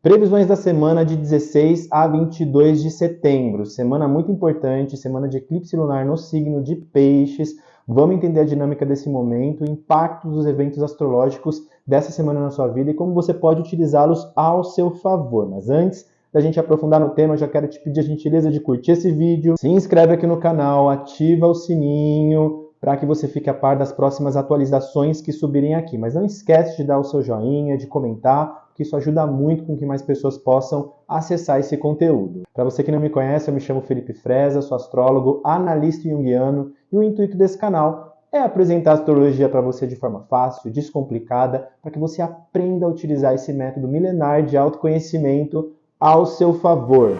Previsões da semana de 16 a 22 de setembro. Semana muito importante, semana de eclipse lunar no signo de Peixes. Vamos entender a dinâmica desse momento, o impacto dos eventos astrológicos dessa semana na sua vida e como você pode utilizá-los ao seu favor. Mas antes da gente aprofundar no tema, eu já quero te pedir a gentileza de curtir esse vídeo, se inscreve aqui no canal, ativa o sininho para que você fique a par das próximas atualizações que subirem aqui. Mas não esquece de dar o seu joinha, de comentar, que isso ajuda muito com que mais pessoas possam acessar esse conteúdo. Para você que não me conhece, eu me chamo Felipe Freza, sou astrólogo, analista junguiano, e o intuito desse canal é apresentar a astrologia para você de forma fácil, descomplicada, para que você aprenda a utilizar esse método milenar de autoconhecimento ao seu favor.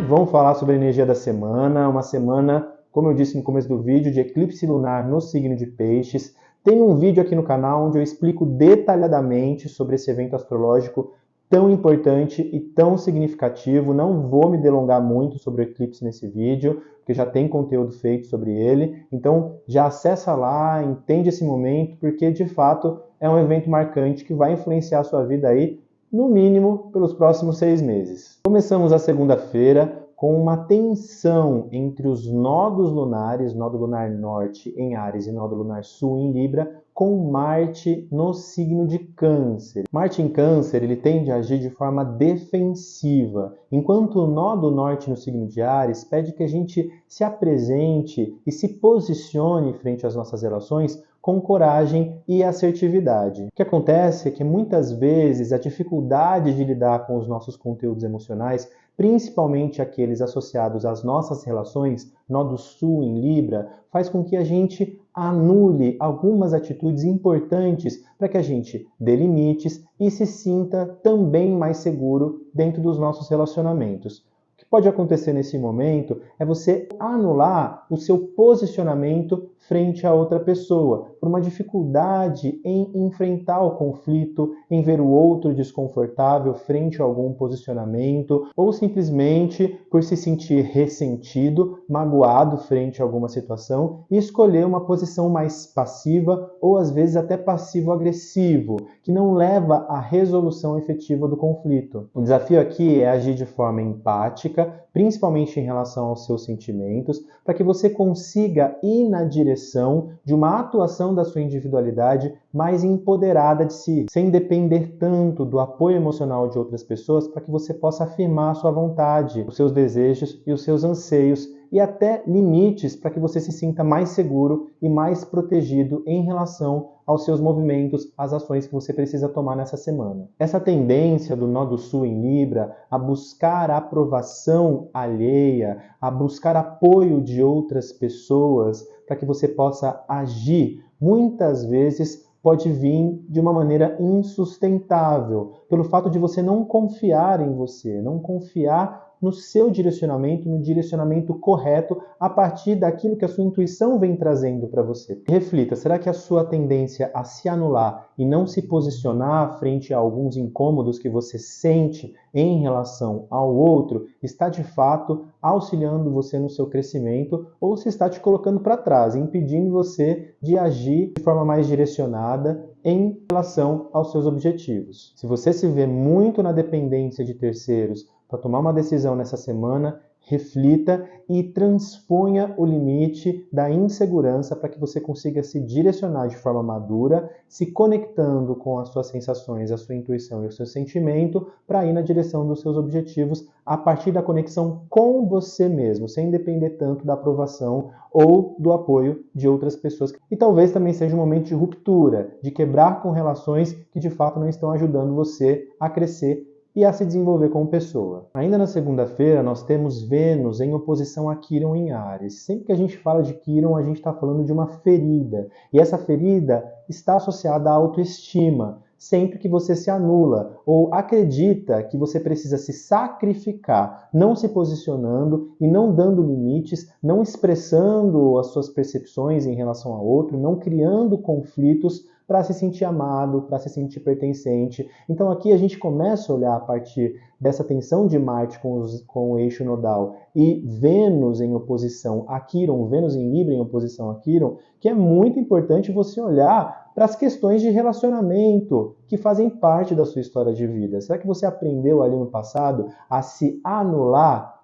Vamos falar sobre a energia da semana, uma semana, como eu disse no começo do vídeo, de eclipse lunar no signo de Peixes. Tem um vídeo aqui no canal onde eu explico detalhadamente sobre esse evento astrológico tão importante e tão significativo. Não vou me delongar muito sobre o eclipse nesse vídeo, porque já tem conteúdo feito sobre ele. Então já acessa lá, entende esse momento, porque de fato é um evento marcante que vai influenciar a sua vida aí, no mínimo, pelos próximos 6 meses. Começamos a segunda-feira com uma tensão entre os nodos lunares, nodo lunar norte em Áries e nodo lunar sul em Libra, com Marte no signo de Câncer. Marte em Câncer, ele tende a agir de forma defensiva, enquanto o nodo norte no signo de Áries pede que a gente se apresente e se posicione frente às nossas relações com coragem e assertividade. O que acontece é que muitas vezes a dificuldade de lidar com os nossos conteúdos emocionais, principalmente aqueles associados às nossas relações, nodo sul em Libra, faz com que a gente anule algumas atitudes importantes para que a gente dê limites e se sinta também mais seguro dentro dos nossos relacionamentos. O que pode acontecer nesse momento é você anular o seu posicionamento frente a outra pessoa, por uma dificuldade em enfrentar o conflito, em ver o outro desconfortável frente a algum posicionamento, ou simplesmente por se sentir ressentido, magoado frente a alguma situação e escolher uma posição mais passiva ou às vezes até passivo-agressivo, que não leva à resolução efetiva do conflito. O desafio aqui é agir de forma empática, principalmente em relação aos seus sentimentos, para que você consiga ir na direção de uma atuação da sua individualidade mais empoderada de si, sem depender tanto do apoio emocional de outras pessoas, para que você possa afirmar a sua vontade, os seus desejos e os seus anseios, e até limites para que você se sinta mais seguro e mais protegido em relação aos seus movimentos, às ações que você precisa tomar nessa semana. Essa tendência do nodo sul em Libra a buscar a aprovação alheia, a buscar apoio de outras pessoas para que você possa agir, muitas vezes pode vir de uma maneira insustentável, pelo fato de você não confiar em você, não confiar no seu direcionamento, no direcionamento correto, a partir daquilo que a sua intuição vem trazendo para você. Reflita, será que a sua tendência a se anular e não se posicionar frente a alguns incômodos que você sente em relação ao outro está de fato auxiliando você no seu crescimento ou se está te colocando para trás, impedindo você de agir de forma mais direcionada em relação aos seus objetivos? Se você se vê muito na dependência de terceiros para tomar uma decisão nessa semana, reflita e transponha o limite da insegurança para que você consiga se direcionar de forma madura, se conectando com as suas sensações, a sua intuição e o seu sentimento para ir na direção dos seus objetivos a partir da conexão com você mesmo, sem depender tanto da aprovação ou do apoio de outras pessoas. E talvez também seja um momento de ruptura, de quebrar com relações que de fato não estão ajudando você a crescer e a se desenvolver como pessoa. Ainda na segunda-feira, nós temos Vênus em oposição a Quirón em Áries. Sempre que a gente fala de Quirón, a gente está falando de uma ferida. E essa ferida está associada à autoestima. Sempre que você se anula ou acredita que você precisa se sacrificar, não se posicionando e não dando limites, não expressando as suas percepções em relação ao outro, não criando conflitos para se sentir amado, para se sentir pertencente. Então aqui a gente começa a olhar a partir dessa tensão de Marte com o eixo nodal e Vênus em oposição a Quirón, Vênus em Libra em oposição a Quirón, que é muito importante você olhar para as questões de relacionamento que fazem parte da sua história de vida. Será que você aprendeu ali no passado a se anular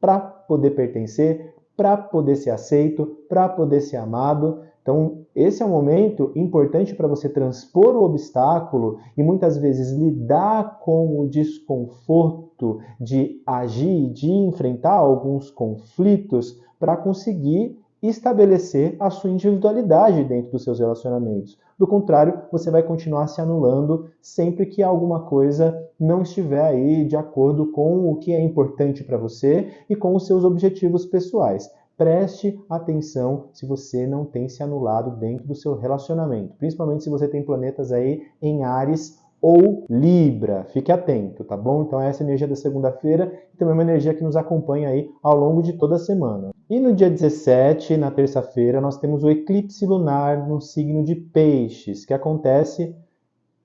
para poder pertencer, para poder ser aceito, para poder ser amado? Então, esse é um momento importante para você transpor o obstáculo e muitas vezes lidar com o desconforto de agir, de enfrentar alguns conflitos para conseguir estabelecer a sua individualidade dentro dos seus relacionamentos. Do contrário, você vai continuar se anulando sempre que alguma coisa não estiver aí de acordo com o que é importante para você e com os seus objetivos pessoais. Preste atenção se você não tem se anulado dentro do seu relacionamento, principalmente se você tem planetas aí em Áries ou Libra. Fique atento, tá bom? Então essa é a energia da segunda-feira e também uma energia que nos acompanha aí ao longo de toda a semana. E no dia 17, na terça-feira, nós temos o eclipse lunar no signo de Peixes, que acontece,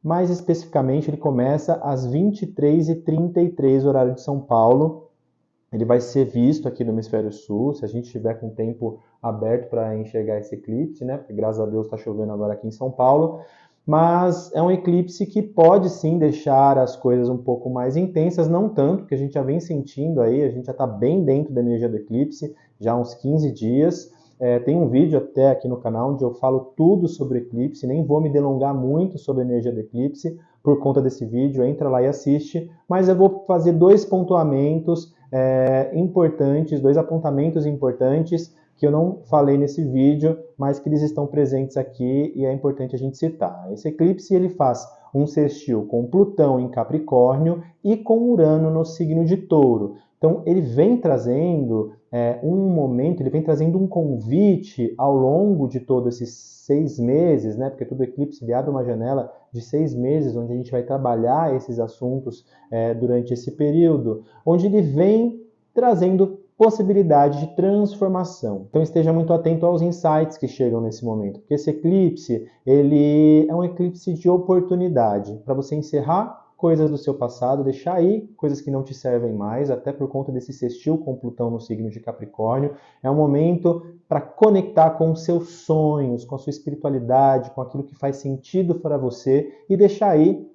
mais especificamente, ele começa às 23h33, horário de São Paulo. Ele vai ser visto aqui no Hemisfério Sul, se a gente tiver com o tempo aberto para enxergar esse eclipse, né? Porque graças a Deus está chovendo agora aqui em São Paulo. Mas é um eclipse que pode sim deixar as coisas um pouco mais intensas, não tanto, porque a gente já vem sentindo aí, a gente já está bem dentro da energia do eclipse, já há uns 15 dias. Tem um vídeo até aqui no canal onde eu falo tudo sobre o eclipse, nem vou me delongar muito sobre a energia do eclipse por conta desse vídeo, entra lá e assiste, mas eu vou fazer dois pontuamentos importantes, dois apontamentos importantes que eu não falei nesse vídeo, mas que eles estão presentes aqui e é importante a gente citar. Esse eclipse ele faz um sextil com Plutão em Capricórnio e com Urano no signo de Touro. Então ele vem trazendo um momento, ele vem trazendo um convite ao longo de todos esses 6 meses, né? Porque todo eclipse ele abre uma janela de 6 meses, onde a gente vai trabalhar esses assuntos durante esse período, onde ele vem trazendo possibilidade de transformação. Então esteja muito atento aos insights que chegam nesse momento, porque esse eclipse, ele é um eclipse de oportunidade para você encerrar coisas do seu passado, deixar aí coisas que não te servem mais, até por conta desse sextil com Plutão no signo de Capricórnio. É um momento para conectar com os seus sonhos, com a sua espiritualidade, com aquilo que faz sentido para você e deixar aí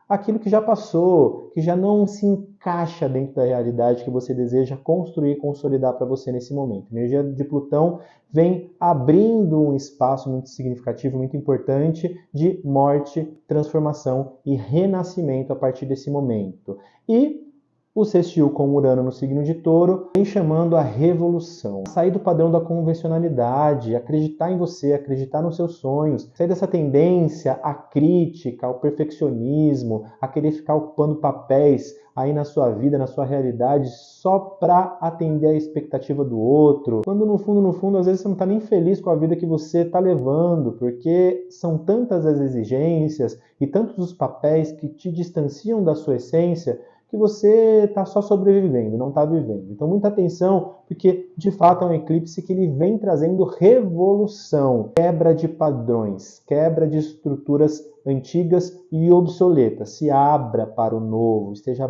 aquilo que já passou, que já não se encaixa dentro da realidade que você deseja construir e consolidar para você nesse momento. A energia de Plutão vem abrindo um espaço muito significativo, muito importante de morte, transformação e renascimento a partir desse momento. E o sextil com Urano no signo de Touro vem chamando a revolução. Sair do padrão da convencionalidade, acreditar em você, acreditar nos seus sonhos, sair dessa tendência à crítica, ao perfeccionismo, a querer ficar ocupando papéis aí na sua vida, na sua realidade, só para atender a expectativa do outro. Quando no fundo, às vezes você não está nem feliz com a vida que você está levando, porque são tantas as exigências e tantos os papéis que te distanciam da sua essência, que você está só sobrevivendo, não está vivendo. Então, muita atenção, porque de fato é um eclipse que ele vem trazendo revolução, quebra de padrões, quebra de estruturas antigas e obsoletas. Se abra para o novo, esteja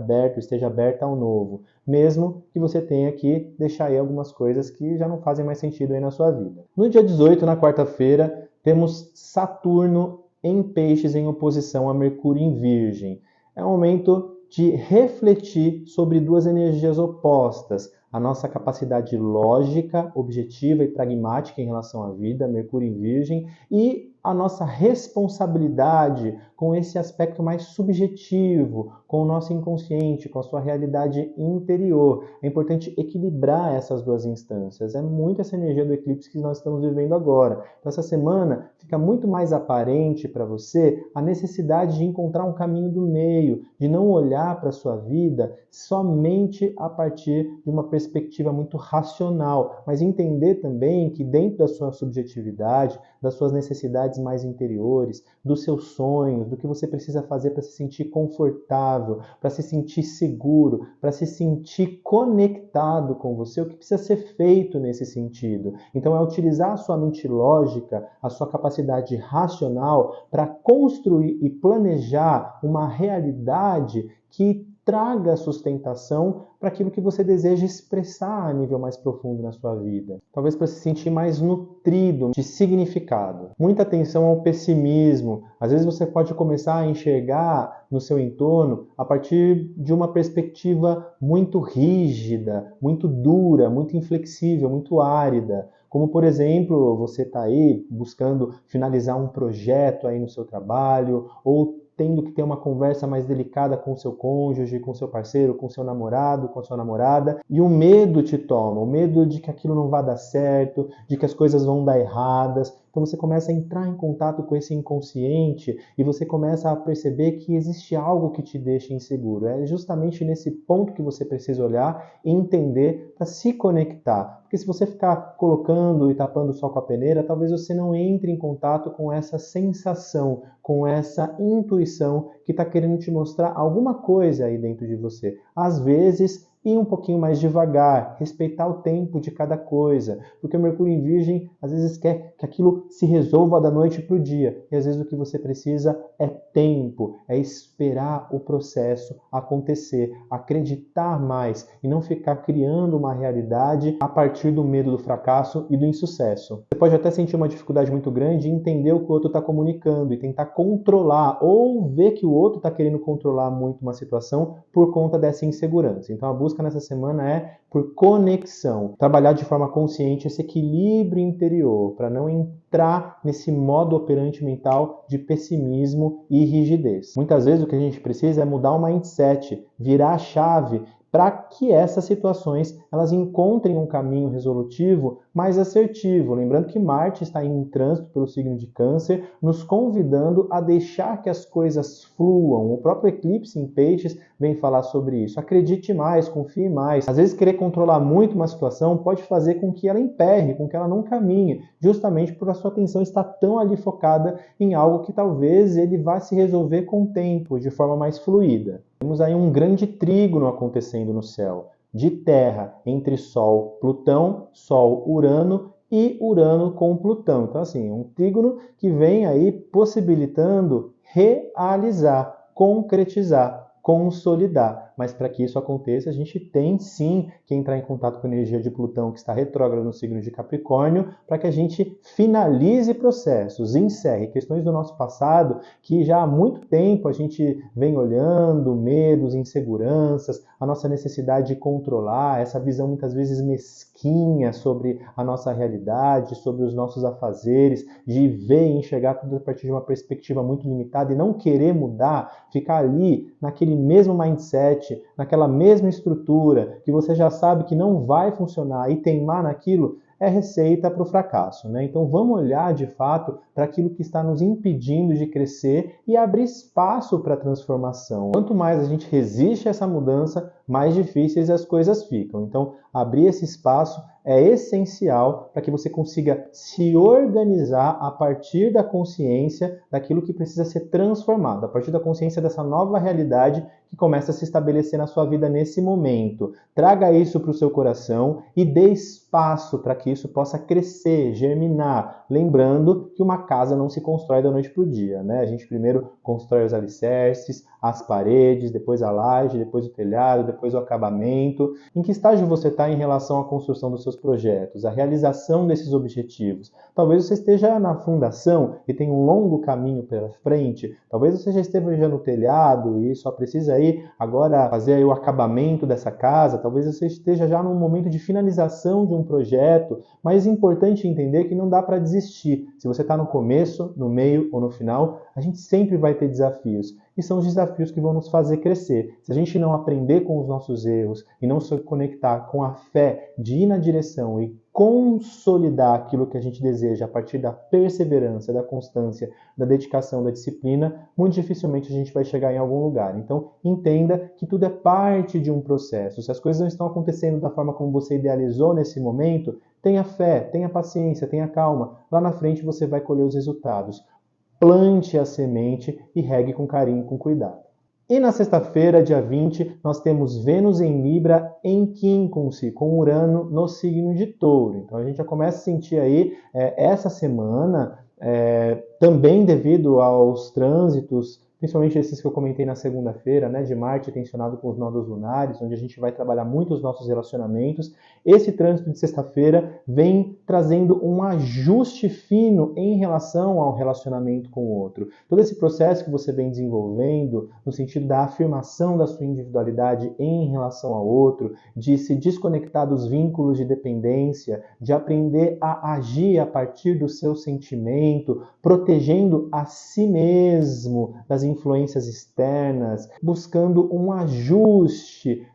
aberta ao novo, mesmo que você tenha que deixar aí algumas coisas que já não fazem mais sentido aí na sua vida. No dia 18, na quarta-feira, temos Saturno em Peixes em oposição a Mercúrio em Virgem. É um momento de refletir sobre duas energias opostas, a nossa capacidade lógica, objetiva e pragmática em relação à vida, Mercúrio em Virgem, e a nossa responsabilidade com esse aspecto mais subjetivo, com o nosso inconsciente, com a sua realidade interior. É importante equilibrar essas duas instâncias. É muito essa energia do eclipse que nós estamos vivendo agora. Então, essa semana fica muito mais aparente para você a necessidade de encontrar um caminho do meio, de não olhar para a sua vida somente a partir de uma perspectiva muito racional, mas entender também que dentro da sua subjetividade, das suas necessidades mais interiores, dos seus sonhos, do que você precisa fazer para se sentir confortável, para se sentir seguro, para se sentir conectado com você, o que precisa ser feito nesse sentido. Então é utilizar a sua mente lógica, a sua capacidade racional para construir e planejar uma realidade que traga sustentação para aquilo que você deseja expressar a nível mais profundo na sua vida. Talvez para se sentir mais nutrido de significado. Muita atenção ao pessimismo. Às vezes você pode começar a enxergar no seu entorno a partir de uma perspectiva muito rígida, muito dura, muito inflexível, muito árida. Como, por exemplo, você está aí buscando finalizar um projeto aí no seu trabalho, ou tendo que ter uma conversa mais delicada com o seu cônjuge, com o seu parceiro, com o seu namorado, com a sua namorada, e o medo te toma, o medo de que aquilo não vai dar certo, de que as coisas vão dar erradas. Então você começa a entrar em contato com esse inconsciente e você começa a perceber que existe algo que te deixa inseguro. É justamente nesse ponto que você precisa olhar e entender para se conectar. Porque se você ficar colocando e tapando o sol com a peneira, talvez você não entre em contato com essa sensação, com essa intuição que está querendo te mostrar alguma coisa aí dentro de você. Às vezes, ir um pouquinho mais devagar, respeitar o tempo de cada coisa, porque o Mercúrio em Virgem às vezes quer que aquilo se resolva da noite para o dia, e às vezes o que você precisa é tempo, é esperar o processo acontecer, acreditar mais e não ficar criando uma realidade a partir do medo do fracasso e do insucesso. Você pode até sentir uma dificuldade muito grande em entender o que o outro está comunicando e tentar controlar ou ver que o outro está querendo controlar muito uma situação por conta dessa insegurança. Então a busca nessa semana é por conexão, trabalhar de forma consciente esse equilíbrio interior, para não entrar nesse modo operante mental de pessimismo e rigidez. Muitas vezes o que a gente precisa é mudar o mindset, virar a chave para que essas situações elas encontrem um caminho resolutivo mais assertivo. Lembrando que Marte está em trânsito pelo signo de Câncer, nos convidando a deixar que as coisas fluam. O próprio eclipse em Peixes vem falar sobre isso. Acredite mais, confie mais. Às vezes querer controlar muito uma situação pode fazer com que ela emperre, com que ela não caminhe, justamente por a sua atenção estar tão ali focada em algo que talvez ele vá se resolver com o tempo, de forma mais fluida. Temos aí um grande trígono acontecendo no céu, de terra, entre Sol, Plutão, Sol, Urano e Urano com Plutão. Então, assim, um trígono que vem aí possibilitando realizar, concretizar, consolidar. Mas para que isso aconteça, a gente tem sim que entrar em contato com a energia de Plutão, que está retrógrado no signo de Capricórnio, para que a gente finalize processos, encerre questões do nosso passado que já há muito tempo a gente vem olhando, medos, inseguranças, a nossa necessidade de controlar, essa visão muitas vezes mesquinha sobre a nossa realidade, sobre os nossos afazeres, de ver e enxergar tudo a partir de uma perspectiva muito limitada e não querer mudar, ficar ali naquele mesmo mindset, naquela mesma estrutura que você já sabe que não vai funcionar e teimar naquilo, é receita para o fracasso, né? Então vamos olhar de fato para aquilo que está nos impedindo de crescer e abrir espaço para a transformação. Quanto mais a gente resiste a essa mudança, mais difíceis as coisas ficam. Então abrir esse espaço é essencial para que você consiga se organizar a partir da consciência daquilo que precisa ser transformado, a partir da consciência dessa nova realidade que começa a se estabelecer na sua vida nesse momento. Traga isso para o seu coração e dê espaço para que isso possa crescer, germinar. Lembrando que uma casa não se constrói da noite para o dia, né? A gente primeiro constrói os alicerces, as paredes, depois a laje, depois o telhado, depois o acabamento. Em que estágio você está em relação à construção dos seus projetos, a realização desses objetivos? Talvez você esteja na fundação e tenha um longo caminho pela frente. Talvez você já esteja no telhado e só precisa aí agora fazer aí o acabamento dessa casa. Talvez você esteja já num momento de finalização de um projeto, mas é importante entender que não dá para desistir. Se você está no começo, no meio ou no final, a gente sempre vai ter desafios. E são os desafios que vão nos fazer crescer. Se a gente não aprender com os nossos erros e não se conectar com a fé de ir na direção e consolidar aquilo que a gente deseja a partir da perseverança, da constância, da dedicação, da disciplina, muito dificilmente a gente vai chegar em algum lugar. Então, entenda que tudo é parte de um processo. Se as coisas não estão acontecendo da forma como você idealizou nesse momento, tenha fé, tenha paciência, tenha calma. Lá na frente você vai colher os resultados. Plante a semente e regue com carinho, com cuidado. E na sexta-feira, dia 20, nós temos Vênus em Libra em quincunce, com Urano no signo de Touro. Então a gente já começa a sentir aí essa semana, também devido aos trânsitos principalmente esses que eu comentei na segunda-feira, né, de Marte tensionado com os nodos lunares, onde a gente vai trabalhar muito os nossos relacionamentos. Esse trânsito de sexta-feira vem trazendo um ajuste fino em relação ao relacionamento com o outro. Todo esse processo que você vem desenvolvendo, no sentido da afirmação da sua individualidade em relação ao outro, de se desconectar dos vínculos de dependência, de aprender a agir a partir do seu sentimento, protegendo a si mesmo das influências externas, buscando um ajuste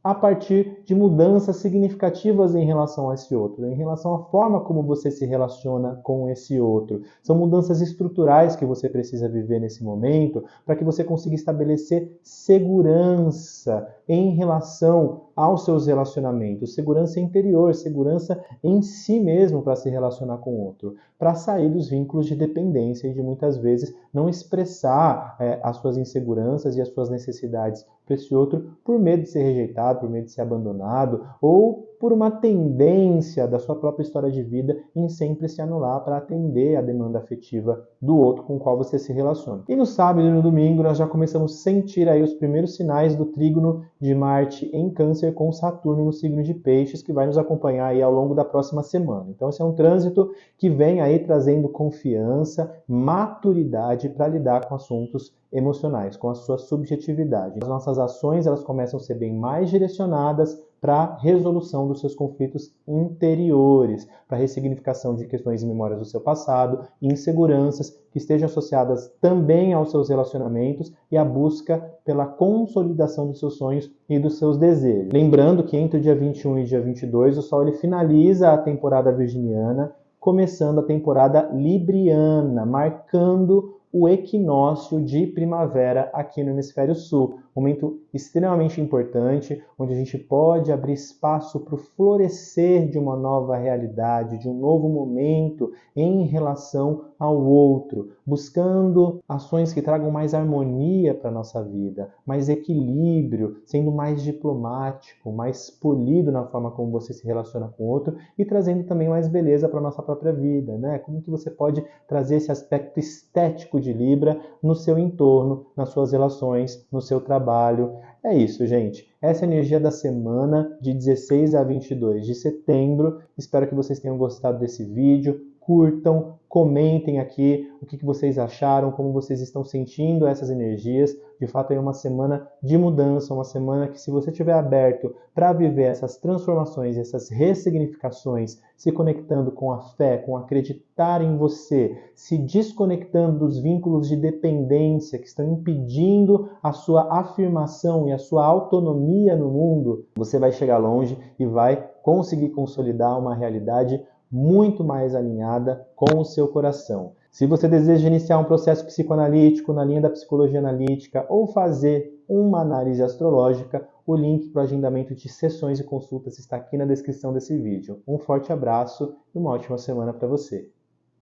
a partir de mudanças significativas em relação a esse outro, em relação à forma como você se relaciona com esse outro. São mudanças estruturais que você precisa viver nesse momento para que você consiga estabelecer segurança em relação aos seus relacionamentos, segurança interior, segurança em si mesmo para se relacionar com o outro, para sair dos vínculos de dependência e de muitas vezes não expressar as suas inseguranças e as suas necessidades para esse outro por medo de ser rejeitado, por medo de ser abandonado ou por uma tendência da sua própria história de vida em sempre se anular para atender a demanda afetiva do outro com o qual você se relaciona. E no sábado e no domingo nós já começamos a sentir aí os primeiros sinais do trígono de Marte em Câncer com Saturno no signo de Peixes, que vai nos acompanhar aí ao longo da próxima semana. Então esse é um trânsito que vem aí trazendo confiança, maturidade para lidar com assuntos emocionais, com a sua subjetividade. As nossas ações elas começam a ser bem mais direcionadas para a resolução dos seus conflitos interiores, para a ressignificação de questões e memórias do seu passado, inseguranças que estejam associadas também aos seus relacionamentos e a busca pela consolidação dos seus sonhos e dos seus desejos. Lembrando que entre o dia 21 e o dia 22 o Sol ele finaliza a temporada virginiana, começando a temporada libriana, marcando o equinócio de primavera aqui no Hemisfério Sul. Momento extremamente importante, onde a gente pode abrir espaço para o florescer de uma nova realidade, de um novo momento em relação ao outro, buscando ações que tragam mais harmonia para a nossa vida, mais equilíbrio, sendo mais diplomático, mais polido na forma como você se relaciona com o outro e trazendo também mais beleza para a nossa própria vida, né? Como que você pode trazer esse aspecto estético de Libra no seu entorno, nas suas relações, no seu trabalho. É isso, gente. Essa é a energia da semana de 16 a 22 de setembro. Espero que vocês tenham gostado desse vídeo. Curtam, comentem aqui o que vocês acharam, como vocês estão sentindo essas energias. De fato, é uma semana de mudança, uma semana que, se você estiver aberto para viver essas transformações, essas ressignificações, se conectando com a fé, com acreditar em você, se desconectando dos vínculos de dependência que estão impedindo a sua afirmação e a sua autonomia no mundo, você vai chegar longe e vai conseguir consolidar uma realidade muito mais alinhada com o seu coração. Se você deseja iniciar um processo psicoanalítico na linha da psicologia analítica ou fazer uma análise astrológica, o link para o agendamento de sessões e consultas está aqui na descrição desse vídeo. Um forte abraço e uma ótima semana para você.